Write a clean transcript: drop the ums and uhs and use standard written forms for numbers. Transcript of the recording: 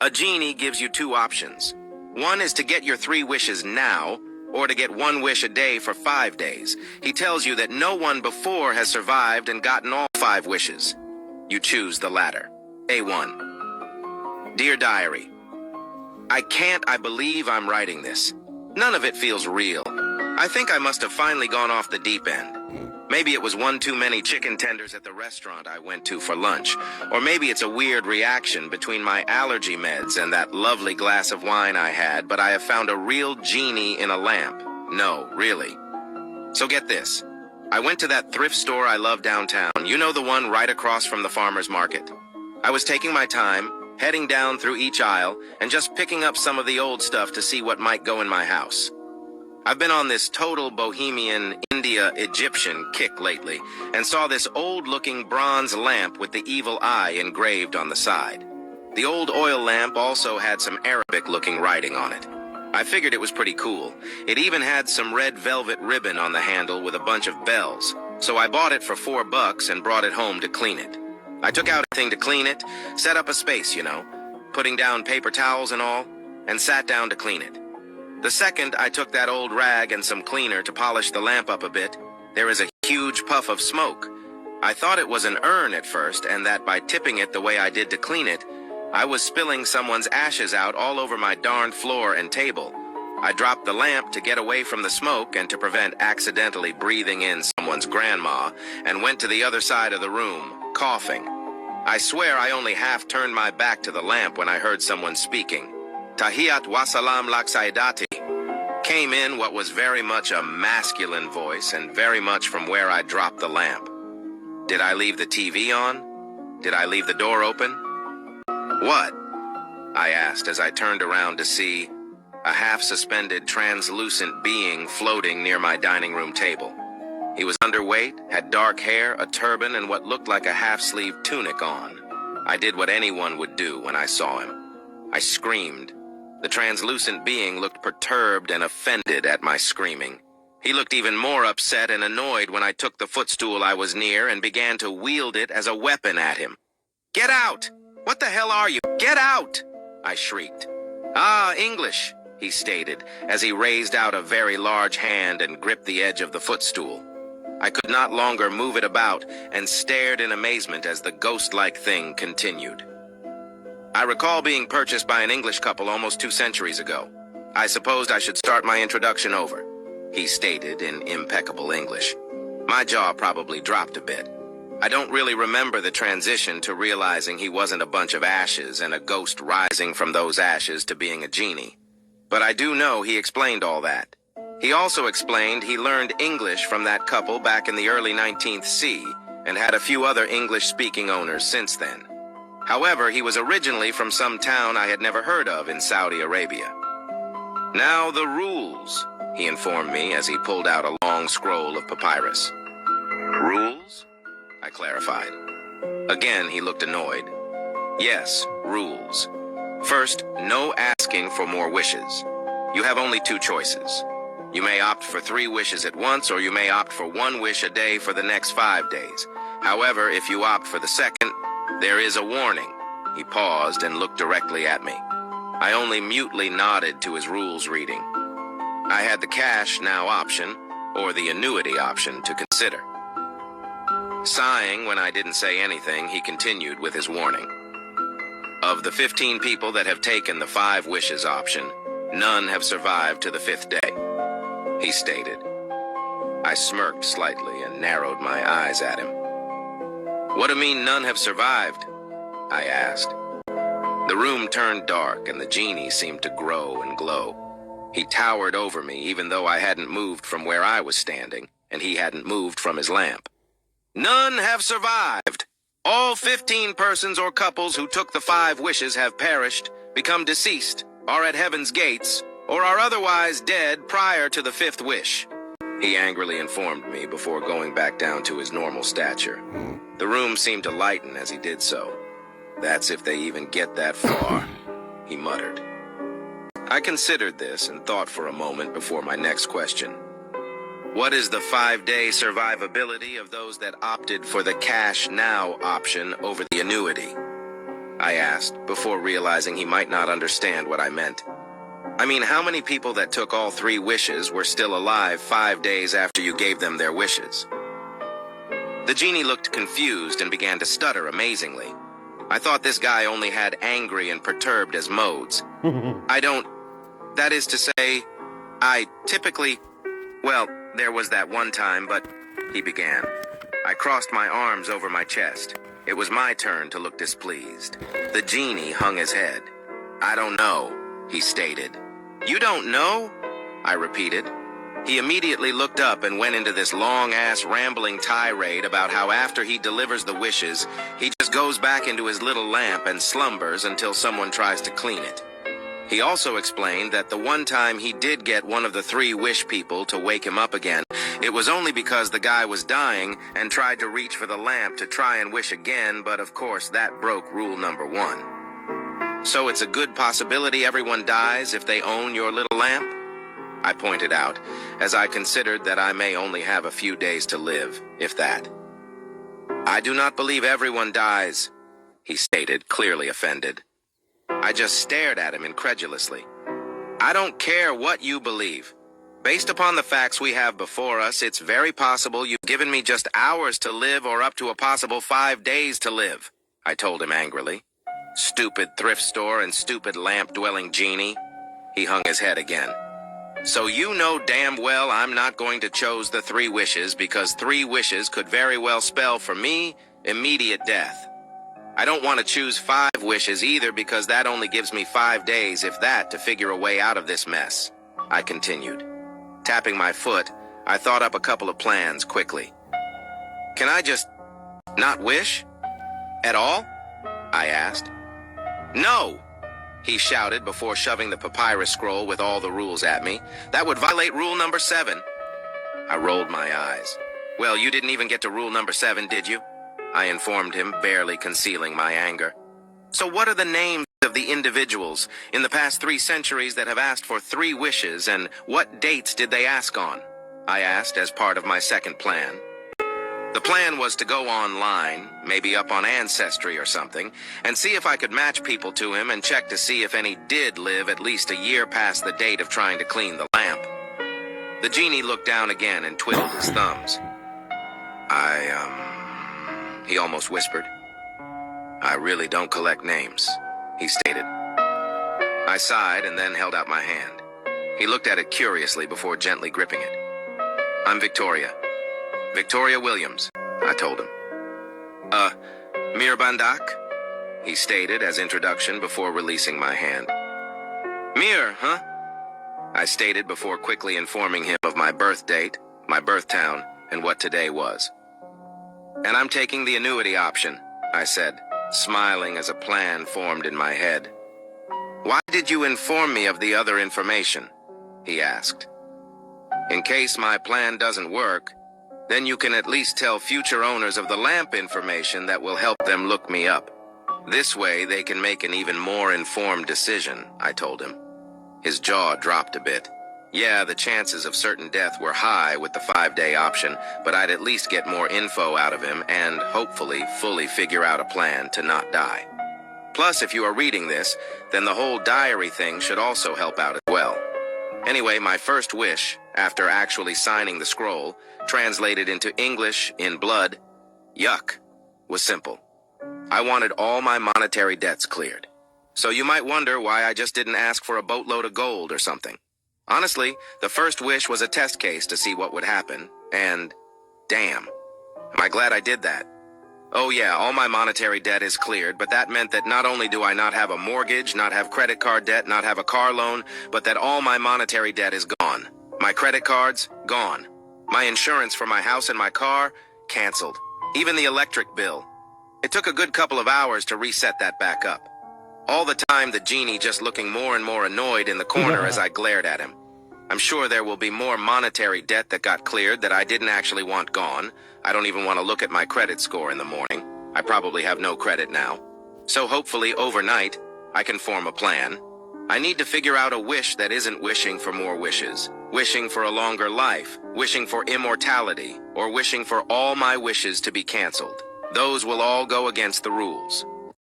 A genie gives you two options. One is to get your 3 wishes now, or to get 1 wish a day for 5 days. He tells you that no one before has survived and gotten all 5 wishes. You choose the latter. A1. Dear Diary, I believe I'm writing this. None of it feels real. I think I must have finally gone off the deep end. Maybe it was one too many chicken tenders at the restaurant I went to for lunch. Or maybe it's a weird reaction between my allergy meds and that lovely glass of wine I had, but I have found a real genie in a lamp. No, really. So get this. I went to that thrift store I love downtown. You know, the one right across from the farmer's market. I was taking my time, heading down through each aisle, and just picking up some of the old stuff to see what might go in my house. I've been on this total bohemian Egyptian kick lately, and saw this old-looking bronze lamp with the evil eye engraved on the side. The old oil lamp also had some Arabic-looking writing on it. I figured it was pretty cool. It even had some red velvet ribbon on the handle with a bunch of bells, so I bought it for $4 and brought it home to clean it. I took out a thing to clean it, set up a space, you know, putting down paper towels and all, and sat down to clean it. The second I took that old rag and some cleaner to polish the lamp up a bit, there is a huge puff of smoke. I thought it was an urn at first, and that by tipping it the way I did to clean it, I was spilling someone's ashes out all over my darn floor and table. I dropped the lamp to get away from the smoke and to prevent accidentally breathing in someone's grandma, and went to the other side of the room, coughing. I swear I only half turned my back to the lamp when I heard someone speaking. Tahiyat wasalam lak saidati. Came in what was very much a masculine voice and very much from where I dropped the lamp. Did I leave the TV on? Did I leave the door open? What? I asked as I turned around to see a half-suspended translucent being floating near my dining room table. He was underweight, had dark hair, a turban, and what looked like a half-sleeved tunic on. I did what anyone would do when I saw him. I screamed. The translucent being looked perturbed and offended at my screaming. He looked even more upset and annoyed when I took the footstool I was near and began to wield it as a weapon at him. "Get out! What the hell are you? Get out!" I shrieked. "Ah, English," he stated, as he raised out a very large hand and gripped the edge of the footstool. I could not longer move it about and stared in amazement as the ghost-like thing continued. "I recall being purchased by an English couple almost 2 centuries ago. I supposed I should start my introduction over," he stated in impeccable English. My jaw probably dropped a bit. I don't really remember the transition to realizing he wasn't a bunch of ashes and a ghost rising from those ashes to being a genie. But I do know he explained all that. He also explained he learned English from that couple back in the early 19th C and had a few other English-speaking owners since then. However, he was originally from some town I had never heard of in Saudi Arabia. "Now the rules," he informed me as he pulled out a long scroll of papyrus. "Rules?" I clarified. Again, he looked annoyed. "Yes, rules. First, no asking for more wishes. You have only 2 choices. You may opt for 3 wishes at once, or you may opt for 1 wish a day for the next 5 days. However, if you opt for the second, there is a warning." He paused and looked directly at me. I only mutely nodded to his rules reading. I had the cash now option, or the annuity option, to consider. Sighing when I didn't say anything, he continued with his warning. "Of the 15 people that have taken the 5 wishes option, none have survived to the 5th day," he stated. I smirked slightly and narrowed my eyes at him. "What do you mean none have survived?" I asked. The room turned dark and the genie seemed to grow and glow. He towered over me even though I hadn't moved from where I was standing and he hadn't moved from his lamp. "None have survived. All 15 persons or couples who took the 5 wishes have perished, become deceased, are at heaven's gates, or are otherwise dead prior to the 5th wish," he angrily informed me before going back down to his normal stature. The room seemed to lighten as he did so. "That's if they even get that far," he muttered. I considered this and thought for a moment before my next question. "What is the 5-day survivability of those that opted for the cash now option over the annuity?" I asked, before realizing he might not understand what I meant. I mean, how many people that took all 3 wishes were still alive 5 days after you gave them their wishes? The genie looked confused and began to stutter amazingly. I thought this guy only had angry and perturbed as modes. That is to say, I typically, well, there was that one time, but he began. I crossed my arms over my chest. It was my turn to look displeased. The genie hung his head. I don't know, he stated. You don't know? I repeated. He immediately looked up and went into this long-ass rambling tirade about how after he delivers the wishes, he just goes back into his little lamp and slumbers until someone tries to clean it. He also explained that the one time he did get one of the 3 wish people to wake him up again, it was only because the guy was dying and tried to reach for the lamp to try and wish again, but of course that broke rule number 1. So it's a good possibility everyone dies if they own your little lamp? I pointed out, as I considered that I may only have a few days to live, if that. I do not believe everyone dies, he stated, clearly offended. I just stared at him incredulously. I don't care what you believe. Based upon the facts we have before us, it's very possible you've given me just hours to live or up to a possible 5 days to live, I told him angrily. Stupid thrift store and stupid lamp-dwelling genie. He hung his head again. So you know damn well I'm not going to choose the 3 wishes because 3 wishes could very well spell for me immediate death. I don't want to choose 5 wishes either because that only gives me 5 days, if that, to figure a way out of this mess, I continued. Tapping my foot, I thought up a couple of plans quickly. Can I just not wish? At all? I asked. No! He shouted before shoving the papyrus scroll with all the rules at me. That would violate rule number 7. I rolled my eyes. Well, you didn't even get to rule number 7, did you? I informed him, barely concealing my anger. So what are the names of the individuals in the past 3 centuries that have asked for 3 wishes, and what dates did they ask on? I asked as part of my second plan. The plan was to go online, maybe up on Ancestry or something, and see if I could match people to him and check to see if any did live at least a year past the date of trying to clean the lamp. The genie looked down again and twiddled his thumbs. He almost whispered. I really don't collect names, he stated. I sighed and then held out my hand. He looked at it curiously before gently gripping it. I'm Victoria. Victoria Williams, I told him. Mir Bandak? He stated as introduction before releasing my hand. Mir, huh? I stated before quickly informing him of my birth date, my birth town, and what today was. And I'm taking the annuity option, I said, smiling as a plan formed in my head. Why did you inform me of the other information? He asked. In case my plan doesn't work, then you can at least tell future owners of the lamp information that will help them look me up. This way they can make an even more informed decision, I told him. His jaw dropped a bit. Yeah, the chances of certain death were high with the 5-day option, but I'd at least get more info out of him and, hopefully, fully figure out a plan to not die. Plus, if you are reading this, then the whole diary thing should also help out as well. Anyway, my first wish, after actually signing the scroll, translated into English in blood, yuck, was simple. I wanted all my monetary debts cleared. So you might wonder why I just didn't ask for a boatload of gold or something. Honestly, the first wish was a test case to see what would happen, and damn, am I glad I did that. Oh yeah, all my monetary debt is cleared, but that meant that not only do I not have a mortgage, not have credit card debt, not have a car loan, but that all my monetary debt is gone. My credit cards, gone. My insurance for my house and my car, canceled. Even the electric bill. It took a good couple of hours to reset that back up. All the time the genie just looking more and more annoyed in the corner as I glared at him. I'm sure there will be more monetary debt that got cleared that I didn't actually want gone. I don't even want to look at my credit score in the morning. I probably have no credit now. So hopefully overnight, I can form a plan. I need to figure out a wish that isn't wishing for more wishes, wishing for a longer life, wishing for immortality, or wishing for all my wishes to be canceled. Those will all go against the rules.